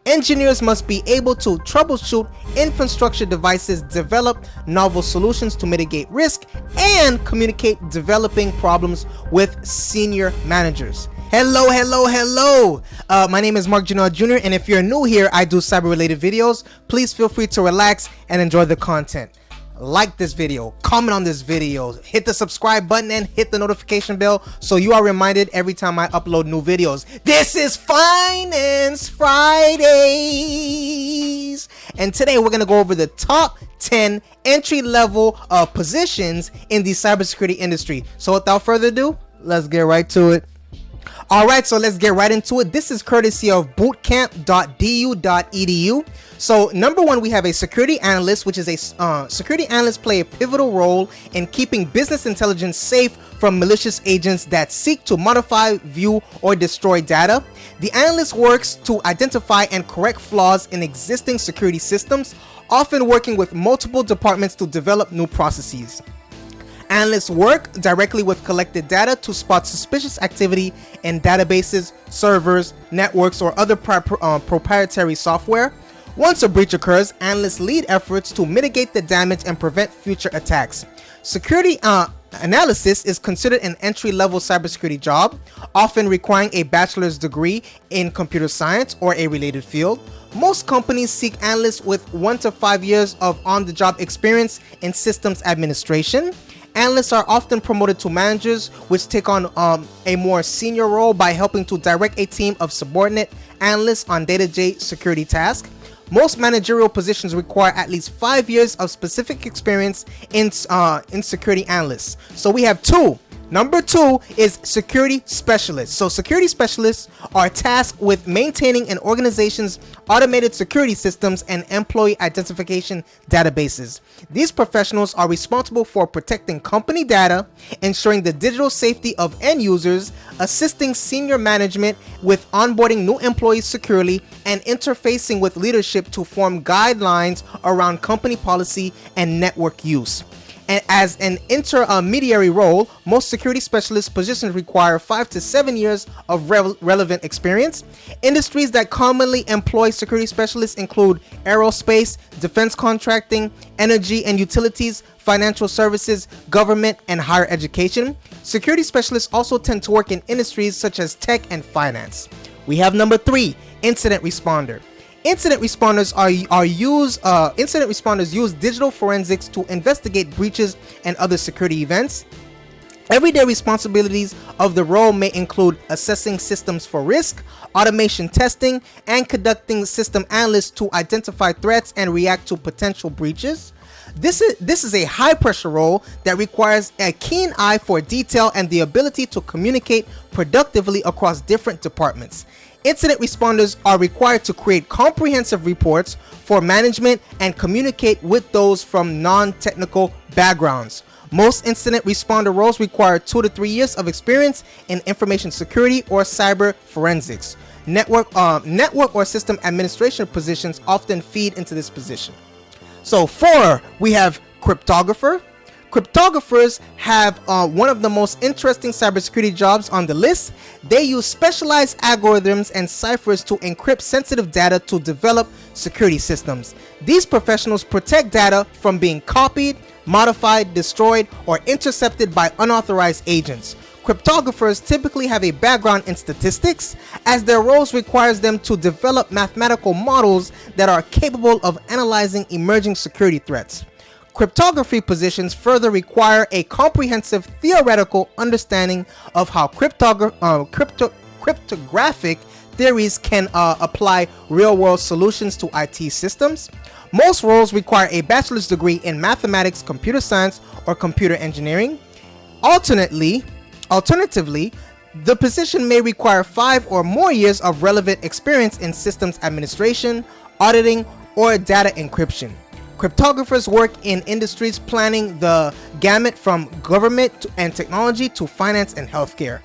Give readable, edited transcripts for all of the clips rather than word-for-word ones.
Engineers must be able to troubleshoot infrastructure devices, develop novel solutions to mitigate risk, and communicate developing problems with senior managers. Hello. My name is Marc Drouinaud Jr. and if you're new here, I do cyber-related videos. Please feel free to relax and enjoy the content. Like this video, comment on this video, hit the subscribe button and hit the notification bell so you are reminded every time I upload new videos. This is Finance Fridays, and today we're going to go over the top 10 entry-level positions in the cybersecurity industry. So without further ado, let's get right to it. Alright, so let's get right into it. This is courtesy of bootcamp.du.edu. So number one, we have a security analyst, which is a security analysts play a pivotal role in keeping business intelligence safe from malicious agents that seek to modify, view, or destroy data. The analyst works to identify and correct flaws in existing security systems, often working with multiple departments to develop new processes. Analysts work directly with collected data to spot suspicious activity in databases, servers, networks, or other proprietary software. Once a breach occurs, analysts lead efforts to mitigate the damage and prevent future attacks. Security analysis is considered an entry-level cybersecurity job, often requiring a bachelor's degree in computer science or a related field. Most companies seek analysts with 1 to 5 years of on-the-job experience in systems administration. Analysts are often promoted to managers, which take on a more senior role by helping to direct a team of subordinate analysts on day-to-day security tasks. Most managerial positions require at least 5 years of specific experience in security analysts. So we have two. Number two is security specialists. So security specialists are tasked with maintaining an organization's automated security systems and employee identification databases. These professionals are responsible for protecting company data, ensuring the digital safety of end users, assisting senior management with onboarding new employees securely, and interfacing with leadership to form guidelines around company policy and network use. And as an intermediary role, most security specialist positions require 5 to 7 years of relevant experience. Industries that commonly employ security specialists include aerospace, defense contracting, energy and utilities, financial services, government, and higher education. Security specialists also tend to work in industries such as tech and finance. We have number three, incident responder. Incident responders use digital forensics to investigate breaches and other security events. Everyday responsibilities of the role may include assessing systems for risk, automation testing, and conducting system analysis to identify threats and react to potential breaches. This is a high-pressure role that requires a keen eye for detail and the ability to communicate productively across different departments. Incident responders are required to create comprehensive reports for management and communicate with those from non-technical backgrounds. Most incident responder roles require 2 to 3 years of experience in information security or cyber forensics. Network or system administration positions often feed into this position. So 4, we have cryptographer. Cryptographers have one of the most interesting cybersecurity jobs on the list. They use specialized algorithms and ciphers to encrypt sensitive data to develop security systems. These professionals protect data from being copied, modified, destroyed, or intercepted by unauthorized agents. Cryptographers typically have a background in statistics, as their roles requires them to develop mathematical models that are capable of analyzing emerging security threats. Cryptography positions further require a comprehensive theoretical understanding of how cryptographic theories can apply real-world solutions to IT systems. Most roles require a bachelor's degree in mathematics, computer science, or computer engineering. Alternatively, the position may require 5 or more years of relevant experience in systems administration, auditing, or data encryption. Cryptographers work in industries spanning the gamut from government and technology to finance and healthcare.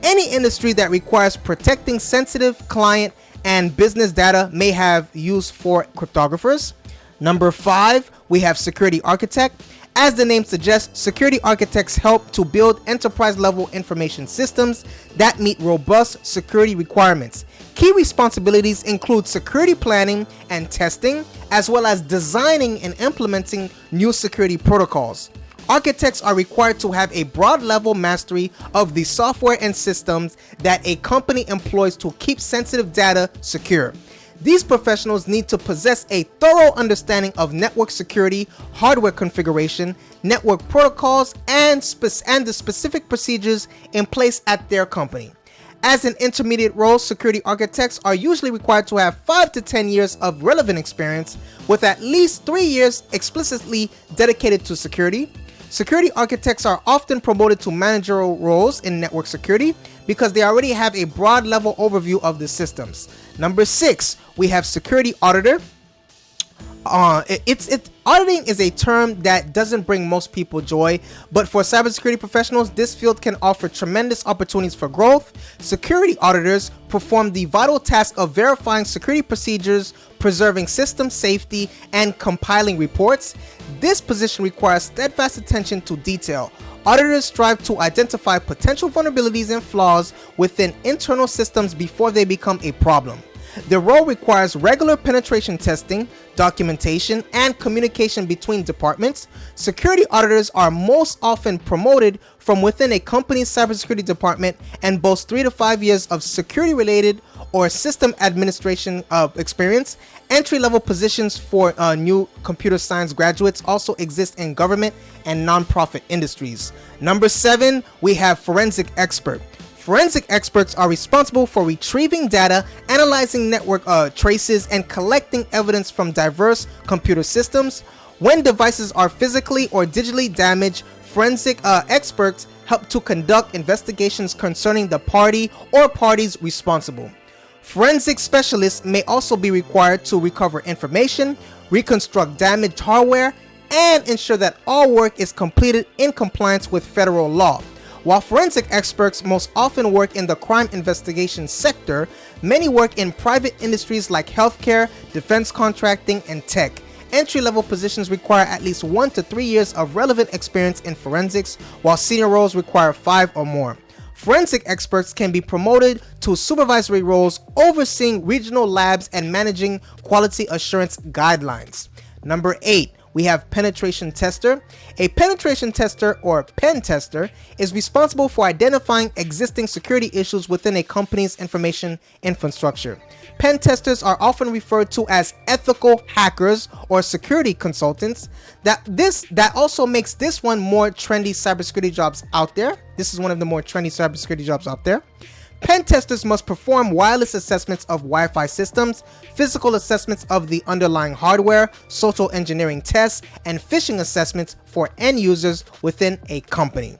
Any industry that requires protecting sensitive client and business data may have use for cryptographers. Number 5, we have security architect. As the name suggests, security architects help to build enterprise-level information systems that meet robust security requirements. Key responsibilities include security planning and testing, as well as designing and implementing new security protocols. Architects are required to have a broad level mastery of the software and systems that a company employs to keep sensitive data secure. These professionals need to possess a thorough understanding of network security, hardware configuration, network protocols, and the specific procedures in place at their company. As an intermediate role, security architects are usually required to have 5 to 10 years of relevant experience, with at least 3 years explicitly dedicated to security. Security architects are often promoted to managerial roles in network security because they already have a broad level overview of the systems. Number 6, we have security auditor. Auditing is a term that doesn't bring most people joy, but for cybersecurity professionals, this field can offer tremendous opportunities for growth. Security auditors perform the vital task of verifying security procedures, preserving system safety, and compiling reports. This position requires steadfast attention to detail. Auditors strive to identify potential vulnerabilities and flaws within internal systems before they become a problem. The role requires regular penetration testing, documentation, and communication between departments. Security auditors are most often promoted from within a company's cybersecurity department and boast 3 to 5 years of security-related or system administration experience. Entry-level positions for new computer science graduates also exist in government and nonprofit industries. Number 7, we have forensic expert. Forensic experts are responsible for retrieving data, analyzing network traces, and collecting evidence from diverse computer systems. When devices are physically or digitally damaged, forensic experts help to conduct investigations concerning the party or parties responsible. Forensic specialists may also be required to recover information, reconstruct damaged hardware, and ensure that all work is completed in compliance with federal law. While forensic experts most often work in the crime investigation sector, many work in private industries like healthcare, defense contracting, and tech. Entry-level positions require at least 1 to 3 years of relevant experience in forensics, while senior roles require 5 or more. Forensic experts can be promoted to supervisory roles, overseeing regional labs and managing quality assurance guidelines. Number 8. We have penetration tester. A penetration tester, or pen tester, is responsible for identifying existing security issues within a company's information infrastructure. Pen testers are often referred to as ethical hackers or security consultants. That also makes this one more trendy cybersecurity jobs out there. This is one of the more trendy cybersecurity jobs out there. Pen testers must perform wireless assessments of Wi-Fi systems, physical assessments of the underlying hardware, social engineering tests, and phishing assessments for end users within a company.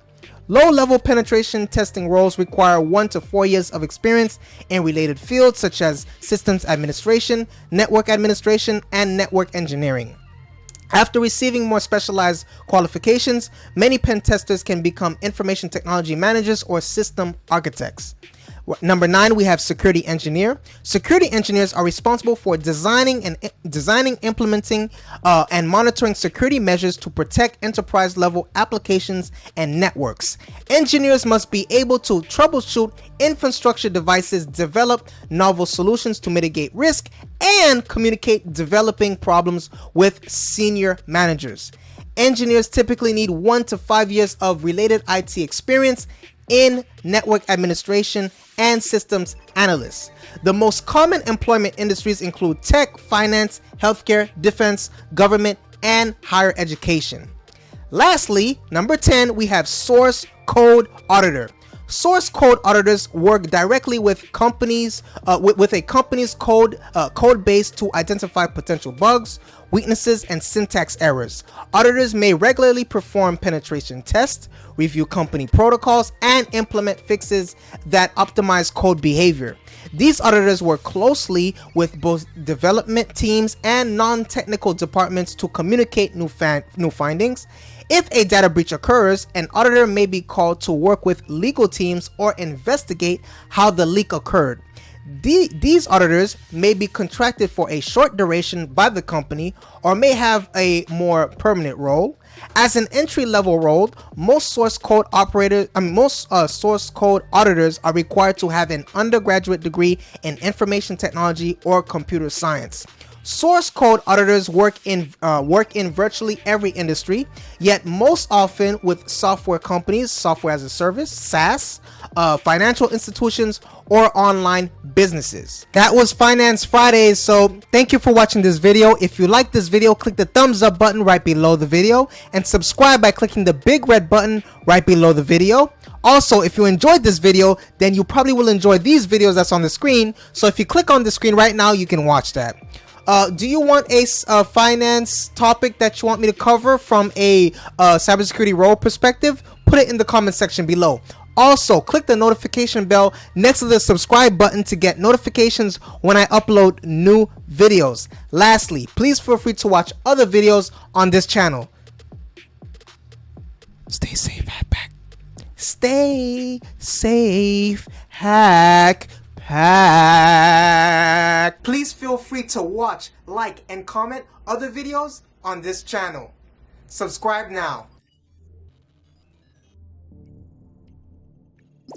Low-level penetration testing roles require 1 to 4 years of experience in related fields such as systems administration, network administration, and network engineering. After receiving more specialized qualifications, many pen testers can become information technology managers or system architects. Number 9, we have security engineer. Security engineers are responsible for designing, implementing, and monitoring security measures to protect enterprise-level applications and networks. Engineers must be able to troubleshoot infrastructure devices, develop novel solutions to mitigate risk, and communicate developing problems with senior managers. Engineers typically need 1 to 5 years of related IT experience in network administration and systems analysts. The most common employment industries include tech, finance, healthcare, defense, government, and higher education. Lastly, number 10, we have source code auditor. Source code auditors work directly with companies, with a company's code base to identify potential bugs, weaknesses, and syntax errors. Auditors may regularly perform penetration tests, review company protocols, and implement fixes that optimize code behavior. These auditors work closely with both development teams and non-technical departments to communicate new findings. If a data breach occurs, an auditor may be called to work with legal teams or investigate how the leak occurred. These auditors may be contracted for a short duration by the company or may have a more permanent role. As an entry-level role, most source code auditors are required to have an undergraduate degree in information technology or computer science. Source code auditors work in virtually every industry, yet most often with software companies, software as a service, SaaS, financial institutions, or online businesses. That was Finance Fridays, so thank you for watching this video. If you like this video, click the thumbs up button right below the video and subscribe by clicking the big red button right below the video. Also, if you enjoyed this video, then you probably will enjoy these videos that's on the screen, so if you click on the screen right now, you can watch that. Do you want a finance topic that you want me to cover from a cybersecurity role perspective? Put it in the comment section below. Also, click the notification bell next to the subscribe button to get notifications when I upload new videos. Lastly, please feel free to watch other videos on this channel. Stay safe, Hackpack. Stay safe, Hackpack. Please feel free to watch, like, and comment other videos on this channel. Subscribe now.